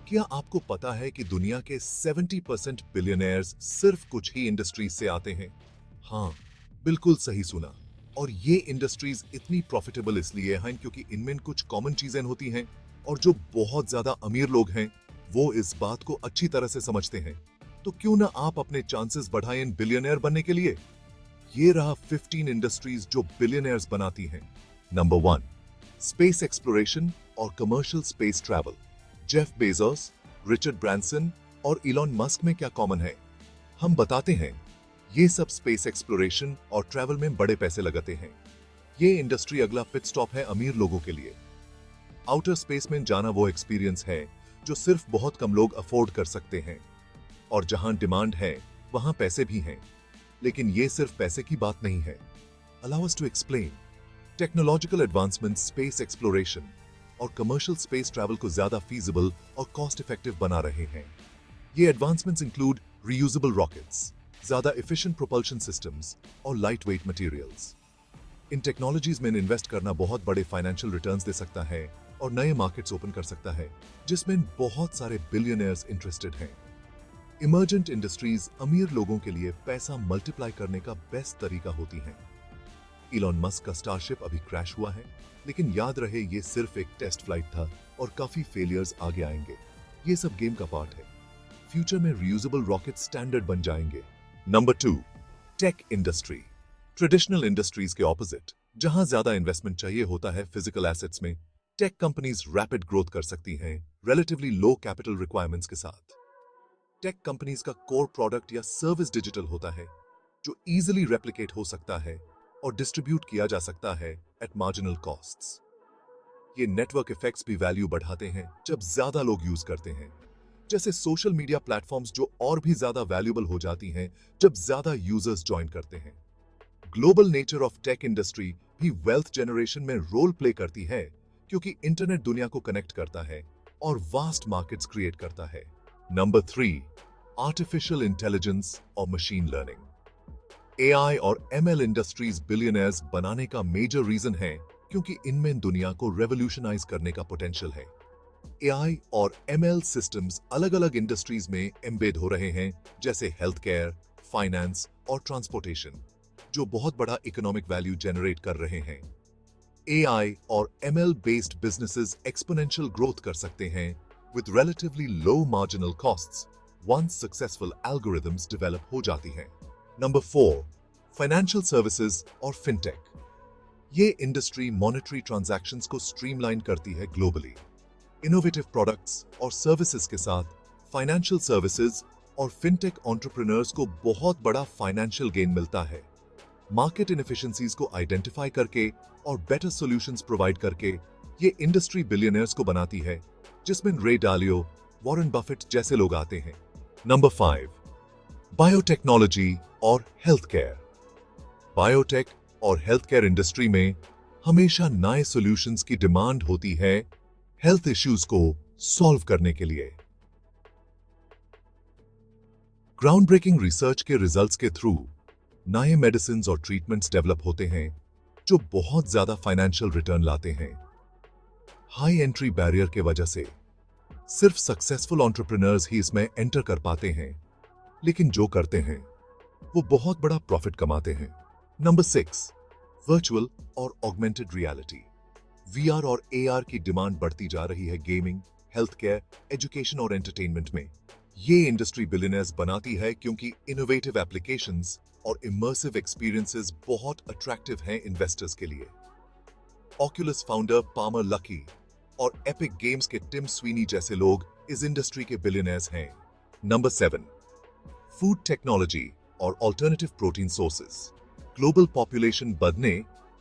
क्या आपको पता है कि दुनिया के 70% बिलियनर्स सिर्फ कुछ ही इंडस्ट्रीज से आते हैं? हाँ, बिल्कुल सही सुना। और ये इंडस्ट्रीज इतनी प्रॉफिटेबल इसलिए हैं क्योंकि इनमें कुछ कॉमन चीजें होती हैं और जो बहुत ज्यादा अमीर लोग हैं वो इस बात को अच्छी तरह से समझते हैं। तो क्यों ना आप अपने चांसेस बढ़ाएं बिलियनर बनने के लिए। ये रहा 15 इंडस्ट्रीज जो बिलियनर्स बनाती हैं। नंबर 1, स्पेस एक्सप्लोरेशन और commercial space travel. Jeff Bezos, Richard Branson और इलॉन मस्क में क्या कॉमन है? हम बताते हैं। ये सब स्पेस एक्सप्लोरेशन और ट्रैवल में बड़े पैसे लगाते हैं। ये इंडस्ट्री अगला पिट स्टॉप है अमीर लोगों के लिए। आउटर स्पेस में जाना वो एक्सपीरियंस है जो सिर्फ बहुत कम लोग अफोर्ड कर सकते हैं। और जहां डिमांड है वहां पैसे भी हैं। लेकिन ये सिर्फ पैसे की बात नहीं है। Allow us to explain. Technological advancement space exploration और कमर्शियल स्पेस ट्रैवल को ज्यादा फीजिबल और कॉस्ट इफेक्टिव बना रहे हैं। ये एडवांसमेंट्स इंक्लूड रीयूजेबल रॉकेट्स, ज्यादा एफिशिएंट प्रोपल्शन सिस्टम्स और लाइट वेट मटेरियल्स। इन टेक्नोलॉजीज में इन्वेस्ट करना बहुत बड़े फाइनेंशियल रिटर्न्स दे सकता है और नए मार्केट्स ओपन कर सकता है जिसमें बहुत सारे बिलियनर्स इंटरेस्टेड हैं। इमर्जेंट इंडस्ट्रीज अमीर लोगों के लिए पैसा मल्टीप्लाई करने का बेस्ट तरीका होती हैं। इलॉन मस्क का स्टारशिप अभी क्रैश हुआ है, लेकिन याद रहे ये सिर्फ एक टेस्ट फ्लाइट था और काफी फेलियर्स आगे आएंगे। ये सब गेम का पार्ट है। फ्यूचर में रियूजेबल रॉकेट स्टैंडर्ड बन जाएंगे। Number 2, tech industry. Traditional industries के ऑपोजिट, जहां ज्यादा इन्वेस्टमेंट चाहिए होता है फिजिकल एसेट्स में, टेक कंपनीज रैपिड ग्रोथ कर सकती हैं रिलेटिवली लो कैपिटल रिक्वायरमेंट्स के साथ। टेक कंपनीज का कोर प्रोडक्ट या सर्विस डिजिटल होता है जो इजीली रेप्लिकेट हो सकता है और डिस्ट्रीब्यूट किया जा सकता है एट मार्जिनल कॉस्ट्स। ये नेटवर्क इफेक्ट्स भी वैल्यू बढ़ाते हैं जब ज्यादा लोग यूज करते हैं, जैसे सोशल मीडिया प्लेटफॉर्म्स जो और भी ज्यादा वैल्यूबल हो जाती हैं जब ज्यादा यूजर्स ज्वाइन करते हैं। Global nature of tech industry भी वेल्थ जनरेशन में रोल प्ले करती है क्योंकि इंटरनेट दुनिया को कनेक्ट करता है और वास्ट मार्केट्स क्रिएट करता है। नंबर 3, आर्टिफिशियल इंटेलिजेंस और मशीन लर्निंग। एआई और एमएल इंडस्ट्रीज बिलियनर्स बनाने का मेजर रीजन है क्योंकि इनमें दुनिया को रेवोल्यूशनाइज करने का पोटेंशियल है। एआई और एमएल सिस्टम्स अलग अलग इंडस्ट्रीज में एम्बेड हो रहे हैं, जैसे हेल्थ केयर, फाइनेंस और ट्रांसपोर्टेशन, जो बहुत बड़ा इकोनॉमिक वैल्यू जनरेट कर रहे हैं। एआई और ML based businesses exponential growth कर सकते हैं with relatively low marginal costs once successful algorithms develop हो जाती हैं। नंबर 4, फाइनेंशियल सर्विसेज और फिनटेक। ये इंडस्ट्री मॉनेटरी ट्रांजैक्शंस को स्ट्रीमलाइन करती है ग्लोबली। इनोवेटिव प्रोडक्ट्स और सर्विसेज के साथ फाइनेंशियल सर्विसेज और फिनटेक एंटरप्रेन्योर्स को बहुत बड़ा फाइनेंशियल गेन मिलता है। मार्केट इनएफिशिएंसीज को आइडेंटिफाई करके और बेटर सॉल्यूशंस प्रोवाइड करके ये इंडस्ट्री बिलियनर्स को बनाती है, जिसमें रे डालियो, वॉरेन बफेट जैसे लोग आते हैं। नंबर 5, बायोटेक्नोलॉजी और हेल्थ केयर। बायोटेक और हेल्थ केयर इंडस्ट्री में हमेशा नए सॉल्यूशंस की डिमांड होती है हेल्थ इश्यूज को सॉल्व करने के लिए। ग्राउंड ब्रेकिंग रिसर्च के रिजल्ट्स के थ्रू नए मेडिसिन और ट्रीटमेंट्स डेवलप होते हैं जो बहुत ज्यादा फाइनेंशियल रिटर्न लाते हैं। हाई एंट्री बैरियर के वजह से सिर्फ सक्सेसफुल एंटरप्रेन्योर्स ही इसमें एंटर कर पाते हैं, लेकिन जो करते हैं वो बहुत बड़ा प्रॉफिट कमाते हैं। नंबर 6, वर्चुअल और ऑगमेंटेड रियलिटी। वीआर और एआर की डिमांड बढ़ती जा रही है गेमिंग, हेल्थ केयर, एजुकेशन और एंटरटेनमेंट में। ये इंडस्ट्री बिलियनर्स बनाती है क्योंकि इनोवेटिव एप्लीकेशंस और इमर्सिव एक्सपीरियंसेस बहुत अट्रैक्टिव हैं इन्वेस्टर्स के लिए। ऑक्यूलस फाउंडर पामर लकी और एपिक गेम्स के टिम स्वीनी जैसे लोग इस इंडस्ट्री के बिलियनर्स हैं। नंबर 7, फूड टेक्नोलॉजी और alternative protein sources. Global population बढ़ने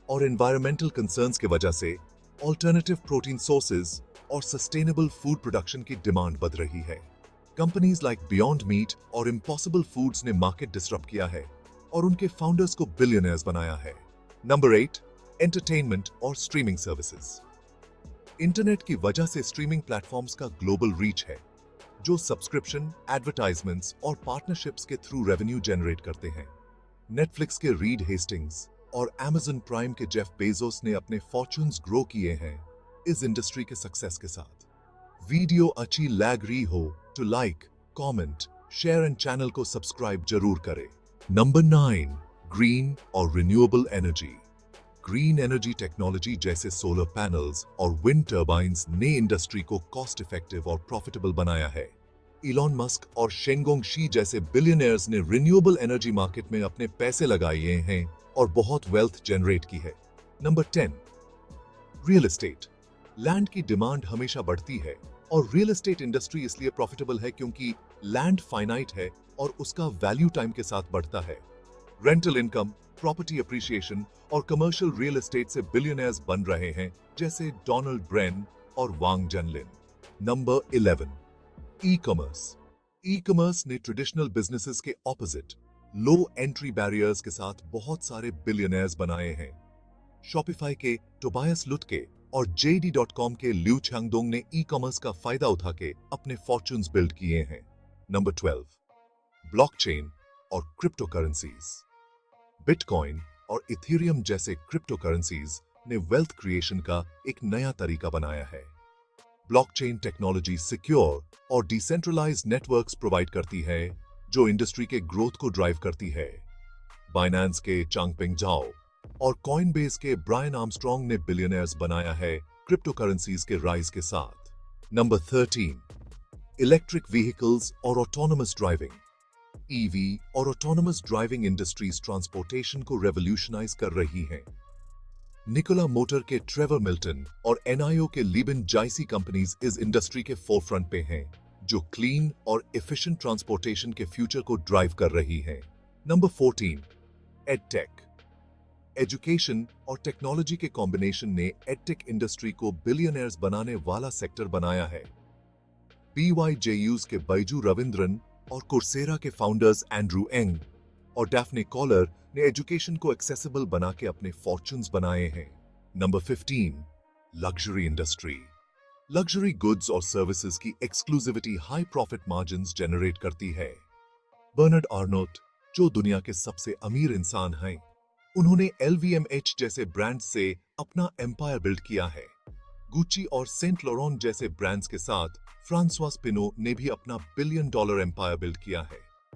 और एनवायरमेंटल कंसर्न्स की वजह से अल्टरनेटिव प्रोटीन सोर्सेज और सस्टेनेबल फूड प्रोडक्शन की डिमांड बढ़ रही है। कंपनीज लाइक बियॉन्ड मीट और इम्पॉसिबल फूड्स ने मार्केट डिसरप्ट किया है और उनके फाउंडर्स को बिलियनर्स बनाया है। नंबर 8, एंटरटेनमेंट और स्ट्रीमिंग सर्विसेज। इंटरनेट की वजह से स्ट्रीमिंग प्लेटफॉर्म्स का ग्लोबल रीच है, जो सब्सक्रिप्शन, एडवर्टाइजमेंट्स और पार्टनरशिप्स के थ्रू रेवेन्यू जनरेट करते हैं। नेटफ्लिक्स के रीड हेस्टिंग्स और अमेज़न प्राइम के जेफ बेजोस ने अपने फॉर्च्यून्स ग्रो किए हैं इस इंडस्ट्री के सक्सेस के साथ। वीडियो अच्छी लग रही हो तो like, comment, share and channel को सब्सक्राइब जरूर करें। नंबर 9, ग्रीन और renewable energy. Green energy technology जैसे सोलर पैनल्स और विंड टर्बाइन्स ने इंडस्ट्री को कॉस्ट इफेक्टिव और प्रॉफिटेबल बनाया है। इलॉन मस्क और शेंगोंग शी जैसे बिलियनियर्स ने रिन्यूएबल एनर्जी मार्केट में अपने पैसे लगाए हैं और बहुत वेल्थ जनरेट की है। Number 10, real estate. लैंड की डिमांड हमेशा बढ़ती है और रियल एस्टेट इंडस्ट्री इसलिए प्रॉफिटेबल है क्योंकि लैंड फाइनाइट है और उसका वैल्यू टाइम के साथ बढ़ता है। रेंटल इनकम, प्रॉपर्टी अप्रिसिएशन और कमर्शियल रियल एस्टेट से बिलियनर्स बन रहे हैं जैसे डोनाल्ड ब्रेन और Wang Jianlin. Number 11, e commerce. E commerce ने ट्रेडिशनल बिजनेसेस के ऑपोजिट लो एंट्री बैरियर्स के साथ बहुत सारे बिलियनर्स बनाए हैं। शॉपिफाई के टोबायस लुटके और JD.com के ल्यू छांगदोंग ने ई कॉमर्स का फायदा उठा के अपने फॉर्च्यून्स बिल्ड किए हैं। नंबर 12, ब्लॉकचेन और क्रिप्टो करेंसीज। बिटकॉइन और इथेरियम जैसे क्रिप्टो करेंसीज ने वेल्थ क्रिएशन का एक नया तरीका बनाया है। ब्लॉकचेन टेक्नोलॉजी सिक्योर और डिसेंट्रलाइज्ड नेटवर्क्स प्रोवाइड करती है जो इंडस्ट्री के ग्रोथ को ड्राइव करती है। बाइनेंस के चांगपेंग झाओ और कॉइनबेस के ब्रायन आर्मस्ट्रॉन्ग ने बिलियनर्स बनाया है क्रिप्टो करेंसीज के राइज के साथ। नंबर 13, इलेक्ट्रिक व्हीकल्स और ऑटोनोमस ड्राइविंग। ईवी और ऑटोनोमस ड्राइविंग इंडस्ट्रीज ट्रांसपोर्टेशन को रेवोल्यूशनाइज कर रही हैं। निकोला मोटर के ट्रेवर मिल्टन और NIO के लीबिन जाइसी कंपनीज इस इंडस्ट्री के फोरफ्रंट पे हैं, जो क्लीन और एफिशिएंट ट्रांसपोर्टेशन के फ्यूचर को ड्राइव कर रही हैं। Number 14, edtech. एजुकेशन और टेक्नोलॉजी के कॉम्बिनेशन ने एडटेक इंडस्ट्री को बिलियनर्स बनाने वाला सेक्टर बनाया है। BYJU's के बैजू रविंद्रन और कोर्सेरा के फाउंडर्स एंड्रू एंग और डैफ्ने कॉलर ने एजुकेशन को एक्सेसिबल बना के अपने फॉर्च्यून्स बनाए हैं। Number 15, luxury industry. Luxury goods और सर्विसेज की exclusivity high profit margins generate करती है। बर्नार्ड आर्नोल्ट, जो दुनिया के सबसे अमीर इंसान हैं, उन्होंने LVMH जैसे ब्रांड से अपना एम्पायर बिल्ड किया है। गुच्ची और सेंट लॉरेंट जैसे ब्रांड्स के साथ फ्रांसवास पिनो ने भी अपना $1 बिलियन एम्पायर बिल्ड किया है।